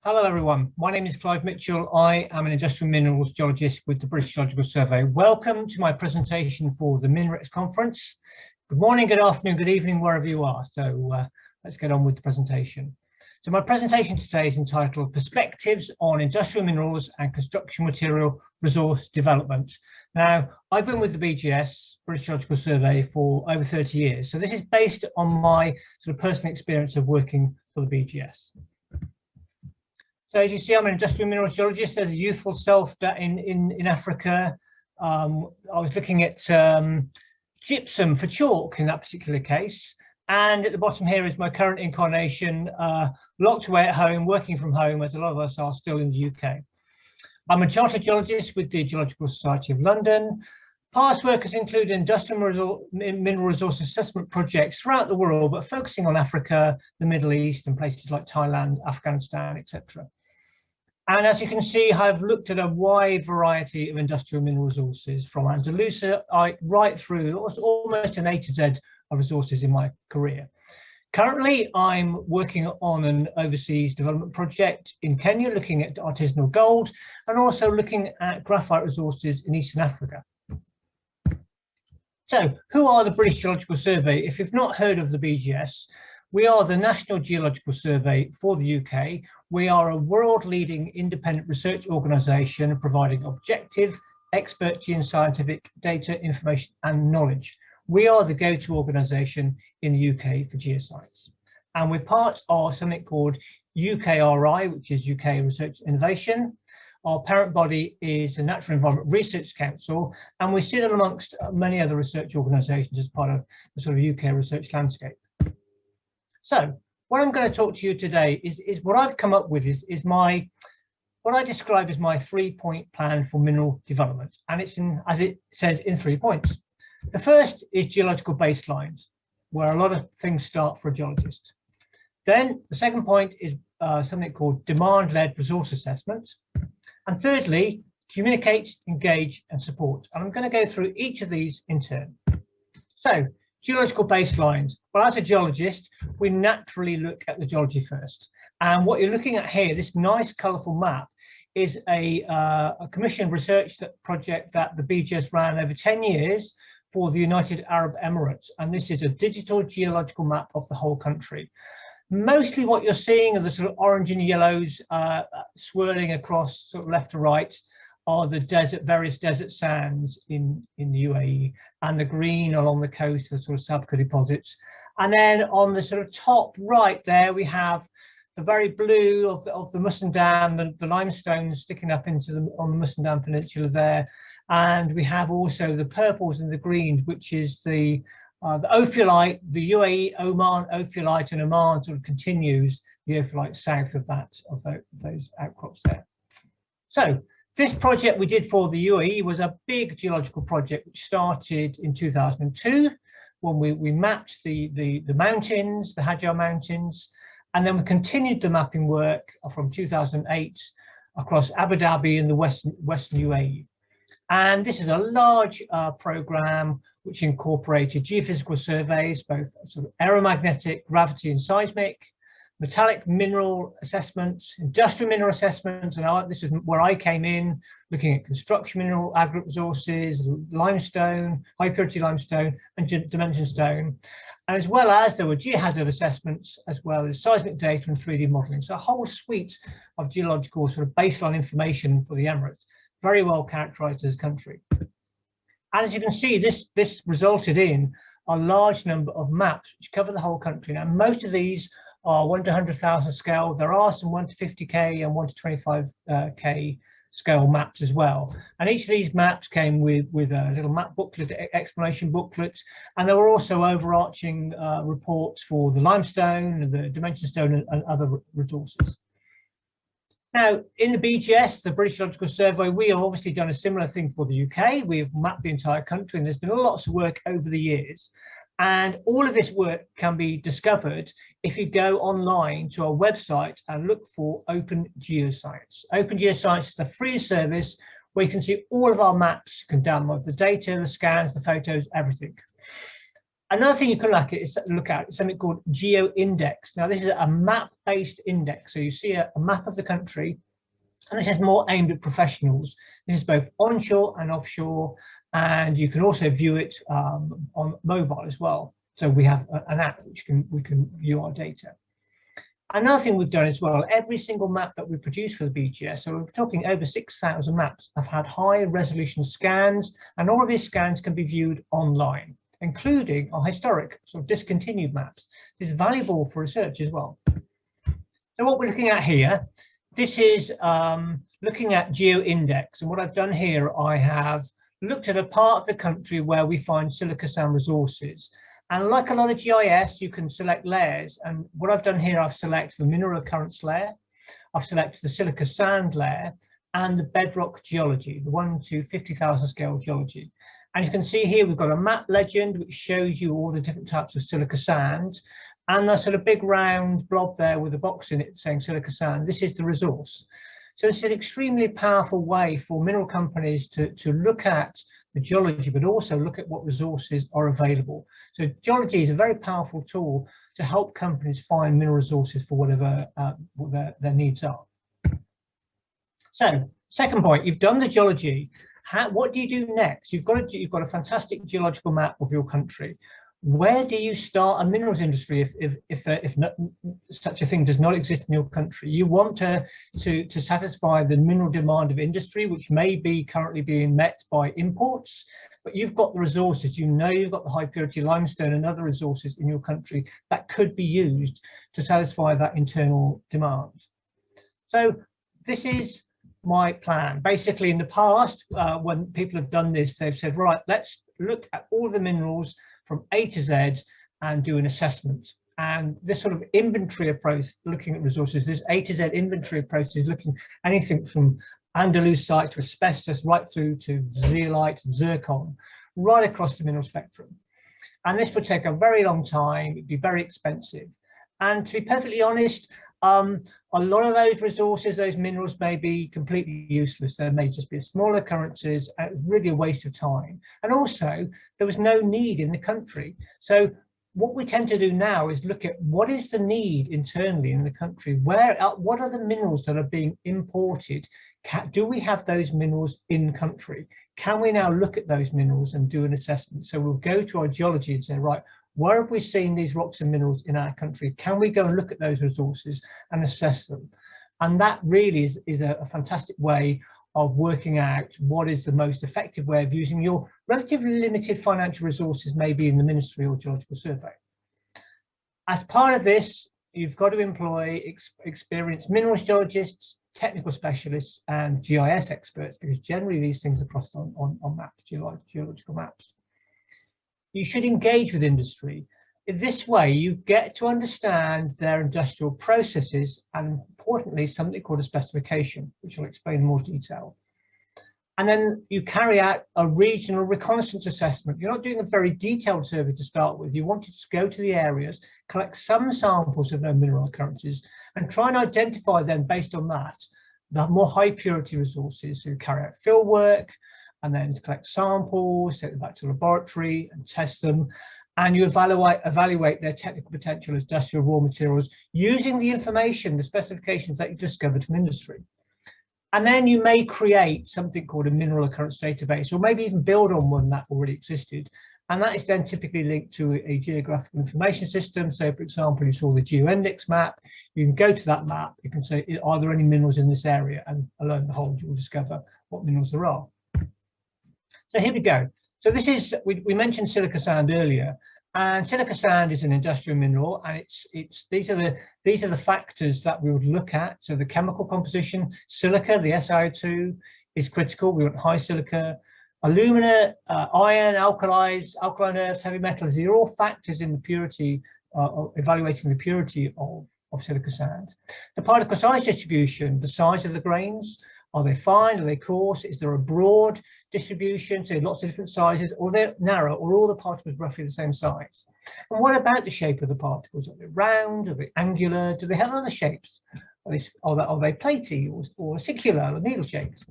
Hello everyone, my name is Clive Mitchell. I am an industrial minerals geologist with the British Geological Survey. Welcome to my presentation for the MINREX conference. Good morning, good afternoon, good evening, wherever you are. So let's get on with the presentation. So my presentation today is entitled Perspectives on Industrial Minerals and Construction Material Resource Development. Now, I've been with the BGS, British Geological Survey, for over 30 years. So this is based on my sort of personal experience of working for the BGS. So as you see, I'm an industrial minerals geologist. There's a youthful self in Africa. I was looking at gypsum for chalk in that particular case. And at the bottom here is my current incarnation, locked away at home, working from home, as a lot of us are still in the UK. I'm a chartered geologist with the Geological Society of London. Past work has included industrial mineral resource assessment projects throughout the world, but focusing on Africa, the Middle East, and places like Thailand, Afghanistan, etc. And as you can see, I've looked at a wide variety of industrial mineral resources from Andalusia right through almost an A to Z of resources in my career. Currently, I'm working on an overseas development project in Kenya, looking at artisanal gold and also looking at graphite resources in Eastern Africa. So, who are the British Geological Survey? If you've not heard of the BGS, we are the National Geological Survey for the UK. We are a world-leading independent research organisation providing objective, expert geoscientific data, information and knowledge. We are the go-to organisation in the UK for geoscience. And we're part of something called UKRI, which is UK Research Innovation. Our parent body is the Natural Environment Research Council, and we sit amongst many other research organisations as part of the sort of UK research landscape. So what I'm going to talk to you today is what I've come up with is what I describe as my 3-point plan for mineral development. And it's as it says, in 3 points. The first is geological baselines, where a lot of things start for a geologist. Then the second point is something called demand-led resource assessment. And thirdly, communicate, engage and support. And I'm going to go through each of these in turn. So, geological baselines. Well, as a geologist, we naturally look at the geology first. And what you're looking at here, this nice colourful map, is a commissioned research project that the BGS ran over 10 years for the United Arab Emirates. And this is a digital geological map of the whole country. Mostly what you're seeing are the sort of orange and yellows swirling across sort of left to right are the various desert sands in the UAE, and the green along the coast, the sort of Sabkha deposits. And then on the sort of top right there, we have the very blue of the Musandam, the limestone sticking up on the Musandam Peninsula there. And we have also the purples and the greens, which is the ophiolite, the UAE, Oman ophiolite, and Oman sort of continues the ophiolite south of those outcrops there. So this project we did for the UAE was a big geological project which started in 2002 when we mapped the mountains, the Hajar Mountains, and then we continued the mapping work from 2008 across Abu Dhabi and the western UAE. And this is a large program which incorporated geophysical surveys, both sort of aeromagnetic, gravity and seismic, metallic mineral assessments, industrial mineral assessments, and this is where I came in, looking at construction mineral, aggregate resources, limestone, high purity limestone, and dimension stone, and as well as there were geohazard assessments, as well as seismic data and 3D modelling. So a whole suite of geological sort of baseline information for the Emirates, very well characterised as a country. And as you can see, this resulted in a large number of maps which cover the whole country. Now, most of these are 1 to 100,000 scale. There are some 1 to 50k and 1 to 25k scale maps as well. And each of these maps came with a little map booklet, explanation booklet, and there were also overarching reports for the limestone, the dimension stone, and other resources. Now, in the BGS, the British Geological Survey, we have obviously done a similar thing for the UK. We've mapped the entire country, and there's been lots of work over the years. And all of this work can be discovered if you go online to our website and look for Open Geoscience. Open Geoscience is a free service where you can see all of our maps. You can download the data, the scans, the photos, everything. Another thing you can look at is something called GeoIndex. Now, this is a map-based index. So you see a map of the country, and this is more aimed at professionals. This is both onshore and offshore, and you can also view it on mobile as well. So we have an app which we can view our data. Another thing we've done as well, every single map that we produce for the BGS, so we're talking over 6,000 maps, have had high resolution scans, and all of these scans can be viewed online, including our historic sort of discontinued maps. This is valuable for research as well. So what we're looking at here, this is looking at GeoIndex, and what I've done here, I have looked at a part of the country where we find silica sand resources. And like a lot of GIS, you can select layers. And what I've done here, I've selected the mineral occurrence layer, I've selected the silica sand layer, and the bedrock geology, the 1 to 50,000 scale geology. And you can see here, we've got a map legend, which shows you all the different types of silica sand. And that sort of big round blob there with a box in it saying silica sand, this is the resource. So it's an extremely powerful way for mineral companies to look at the geology, but also look at what resources are available. So geology is a very powerful tool to help companies find mineral resources for whatever what their needs are. So, second point, you've done the geology. What do you do next? You've got a fantastic geological map of your country. Where do you start a minerals industry if such a thing does not exist in your country? You want to satisfy the mineral demand of industry, which may be currently being met by imports, but you've got the resources, you've got the high purity limestone and other resources in your country that could be used to satisfy that internal demand. So this is my plan. Basically, in the past, when people have done this, they've said, right, let's look at all the minerals from A to Z and do an assessment. And this sort of inventory approach, looking at resources, this A to Z inventory approach is looking anything from andalusite to asbestos, right through to zeolite and zircon, right across the mineral spectrum. And this would take a very long time, it'd be very expensive. And to be perfectly honest, a lot of those resources, those minerals may be completely useless. There may just be small occurrences, and it's really a waste of time. And also, there was no need in the country. So what we tend to do now is look at what is the need internally in the country? What are the minerals that are being imported? Do we have those minerals in country? Can we now look at those minerals and do an assessment? So we'll go to our geology and say, right, where have we seen these rocks and minerals in our country? Can we go and look at those resources and assess them? And that really is a fantastic way of working out what is the most effective way of using your relatively limited financial resources, maybe in the Ministry or Geological Survey. As part of this, you've got to employ experienced minerals geologists, technical specialists, and GIS experts, because generally these things are crossed on maps, geological maps. You should engage with industry. In this way, you get to understand their industrial processes and, importantly, something called a specification, which I'll explain in more detail. And then you carry out a regional reconnaissance assessment. You're not doing a very detailed survey to start with. You want to just go to the areas, collect some samples of known mineral occurrences, and try and identify them based on that, the more high purity resources. So you carry out field work, and then to collect samples, take them back to the laboratory and test them. And you evaluate their technical potential as industrial raw materials using the information, the specifications that you discovered from industry. And then you may create something called a mineral occurrence database, or maybe even build on one that already existed. And that is then typically linked to a geographical information system. So, for example, you saw the GeoIndex map. You can go to that map. You can say, are there any minerals in this area? And lo and behold, you will discover what minerals there are. So here we go. So this is, we mentioned silica sand earlier, and silica sand is an industrial mineral, and these are the factors that we would look at. So the chemical composition, silica, the SiO2 is critical. We want high silica. Alumina, iron, alkaline earths, heavy metals, these are all factors in the purity, evaluating the purity of silica sand. The particle size distribution, the size of the grains, are they fine, are they coarse, is there a broad distribution, so lots of different sizes, or they're narrow, or all the particles roughly the same size? And what about the shape of the particles? Are they round, are they angular, do they have other shapes? Are they platy or acicular or needle shapes?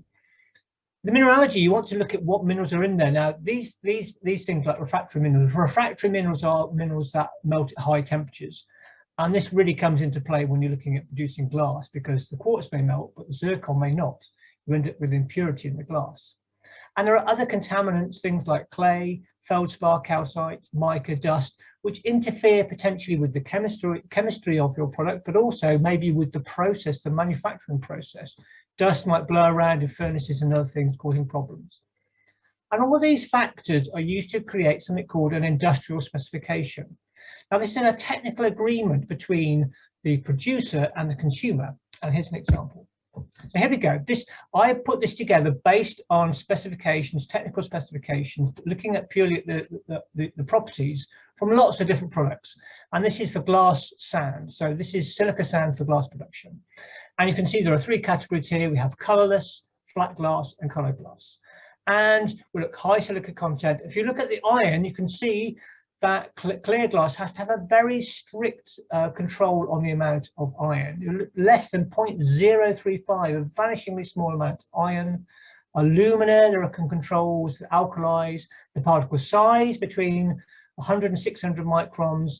The mineralogy, you want to look at what minerals are in there. Now, these things like refractory minerals are minerals that melt at high temperatures. And this really comes into play when you're looking at producing glass, because the quartz may melt, but the zircon may not. You end up with impurity in the glass. And there are other contaminants, things like clay, feldspar, calcite, mica, dust, which interfere potentially with the chemistry of your product, but also maybe with the process, the manufacturing process. Dust might blow around in furnaces and other things, causing problems. And all of these factors are used to create something called an industrial specification. Now, this is a technical agreement between the producer and the consumer. And here's an example. So here we go. I put this together based on specifications, technical specifications, looking at purely at the properties from lots of different products. And this is for glass sand. So this is silica sand for glass production. And you can see there are three categories here. We have colorless, flat glass, and color glass. And we look high silica content. If you look at the iron, you can see that clear glass has to have a very strict control on the amount of iron. Less than 0.035, a vanishingly small amount of iron. Alumina, there are controls, alkalis, the particle size between 100 and 600 microns.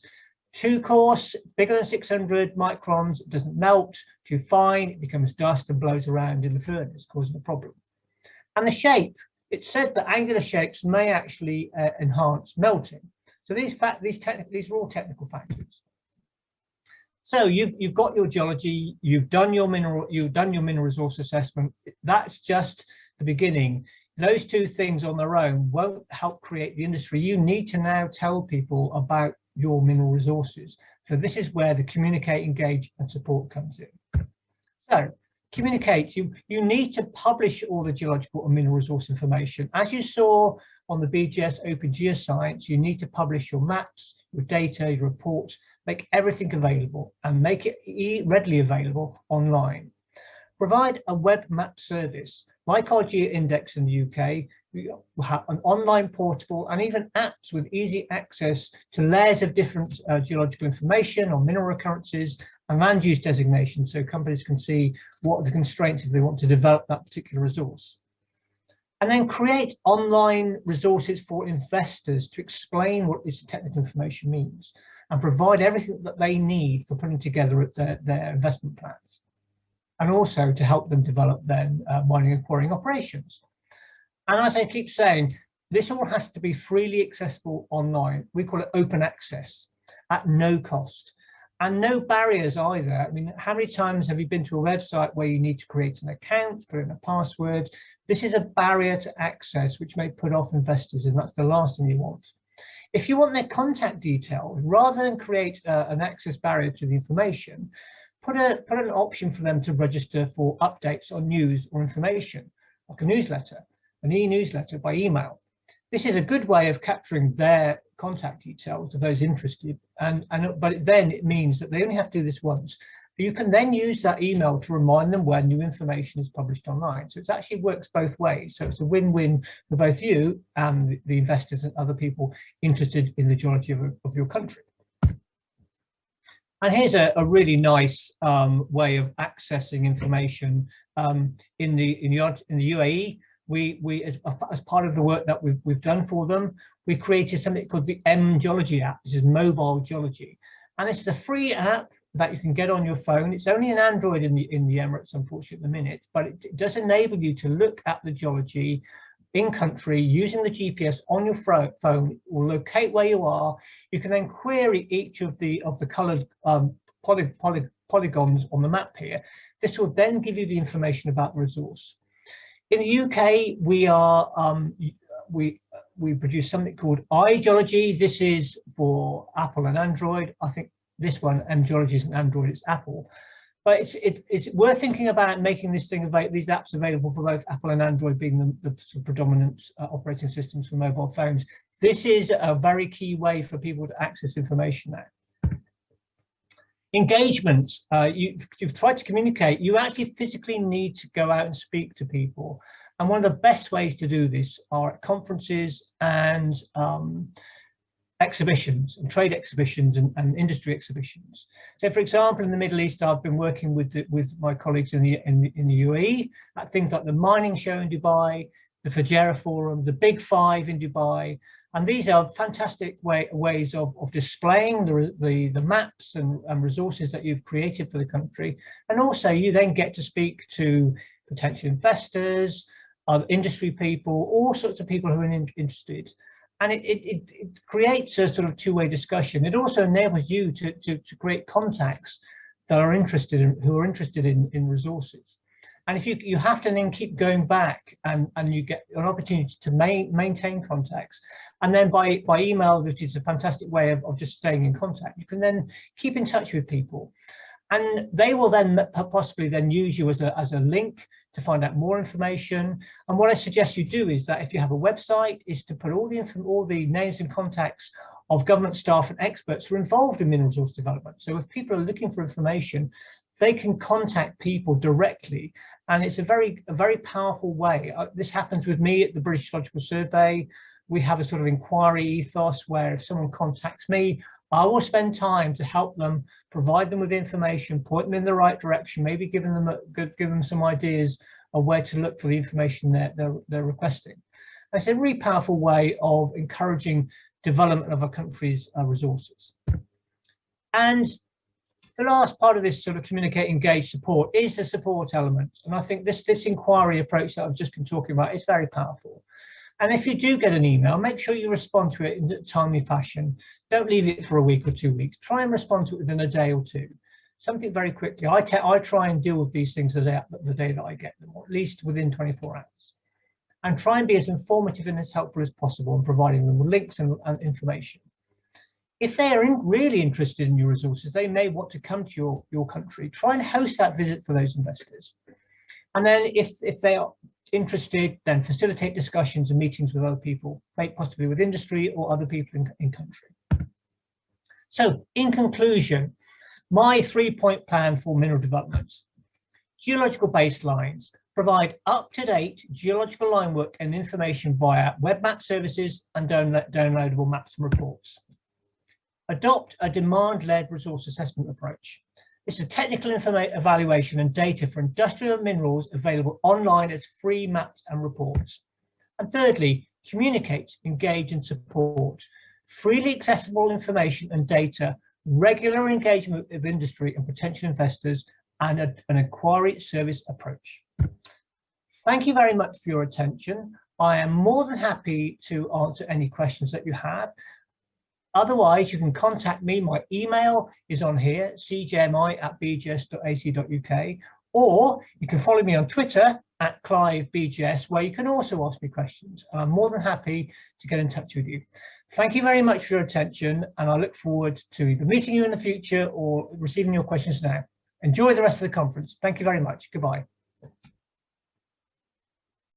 Too coarse, bigger than 600 microns, it doesn't melt. Too fine, it becomes dust and blows around in the furnace, causing a problem. And the shape, it's said that angular shapes may actually enhance melting. So these are all technical factors. So you've got your geology, you've done your mineral resource assessment. That's just the beginning. Those two things on their own won't help create the industry. You need to now tell people about your mineral resources. So this is where the communicate, engage, and support comes in. So communicate, you need to publish all the geological and mineral resource information. As you saw on the BGS Open Geoscience, you need to publish your maps, your data, your reports, make everything available and make it readily available online. Provide a web map service. Like our GeoIndex in the UK, we have an online portable and even apps with easy access to layers of different geological information on mineral occurrences and land use designations, so companies can see what are the constraints if they want to develop that particular resource. And then create online resources for investors to explain what this technical information means and provide everything that they need for putting together their investment plans, and also to help them develop their mining and quarrying operations. And as I keep saying, this all has to be freely accessible online. We call it open access at no cost and no barriers either. I mean, how many times have you been to a website where you need to create an account, put in a password? This is a barrier to access which may put off investors, and that's the last thing you want. If you want their contact details, rather than create an access barrier to the information, put an option for them to register for updates on news or information, like a newsletter, an e-newsletter by email. This is a good way of capturing their contact details of those interested, but then it means that they only have to do this once. But you can then use that email to remind them when new information is published online. So it actually works both ways. So it's a win-win for both you and the investors and other people interested in the geology of your country. And here's a really nice way of accessing information in the UAE. We as part of the work that we've done for them, we created something called the Geology app. This is mobile geology, and this is a free app that you can get on your phone. It's only an Android in the Emirates, unfortunately, at the minute, but it does enable you to look at the geology in country using the GPS on your phone. It will locate where you are. You can then query each of the colored polygons on the map here. This will then give you the information about the resource. In the UK, we produce something called iGeology. This is for Apple and Android. I think this one, Geology, isn't Android, it's Apple. But it's worth thinking about making these apps available for both Apple and Android, being the predominant operating systems for mobile phones. This is a very key way for people to access information now. Engagement, you've tried to communicate, you actually physically need to go out and speak to people. And one of the best ways to do this are at conferences and exhibitions and trade exhibitions and industry exhibitions. So, for example, in the Middle East, I've been working with my colleagues in the UAE at things like the mining show in Dubai, the Fujairah Forum, the Big Five in Dubai, and these are fantastic ways of displaying the maps and resources that you've created for the country, and also you then get to speak to potential investors, industry people, all sorts of people who are interested. And it creates a sort of two-way discussion. It also enables you to create contacts that are interested in resources. And if you have to then keep going back and you get an opportunity to maintain contacts. And then by email, which is a fantastic way of just staying in contact, you can then keep in touch with people. And they will then possibly then use you as a link to find out more information. And what I suggest you do is that if you have a website, is to put all the names and contacts of government staff and experts who are involved in mineral resource development. So if people are looking for information, they can contact people directly. And it's a very powerful way. This happens with me at the British Geological Survey. We have a sort of inquiry ethos where if someone contacts me, I will spend time to help them, provide them with information, point them in the right direction, maybe give them some ideas of where to look for the information they're requesting. It's a really powerful way of encouraging development of a country's resources. And the last part of this sort of communicate, engage, support is the support element. And I think this inquiry approach that I've just been talking about is very powerful. And if you do get an email, make sure you respond to it in a timely fashion. Don't leave it for a week or 2 weeks. Try and respond to it within a day or two. Something very quickly. I try and deal with these things the day that I get them, or at least within 24 hours. And try and be as informative and as helpful as possible in providing them with links and information. If they are really interested in your resources, they may want to come to your country. Try and host that visit for those investors. And then if they are interested, then facilitate discussions and meetings with other people, possibly with industry or other people in country. So in conclusion, my 3-point plan for mineral development. Geological baselines provide up-to-date geological line work and information via web map services and downloadable maps and reports. Adopt a demand-led resource assessment approach. This is a technical evaluation and data for industrial minerals available online as free maps and reports. And thirdly, communicate, engage and support. Freely accessible information and data, regular engagement with industry and potential investors, and an inquiry service approach. Thank you very much for your attention. I am more than happy to answer any questions that you have. Otherwise, you can contact me. My email is on here, cjmi@bgs.ac.uk, or you can follow me on Twitter @CliveBGS, where you can also ask me questions. I'm more than happy to get in touch with you. Thank you very much for your attention, and I look forward to either meeting you in the future or receiving your questions now. Enjoy the rest of the conference. Thank you very much. Goodbye.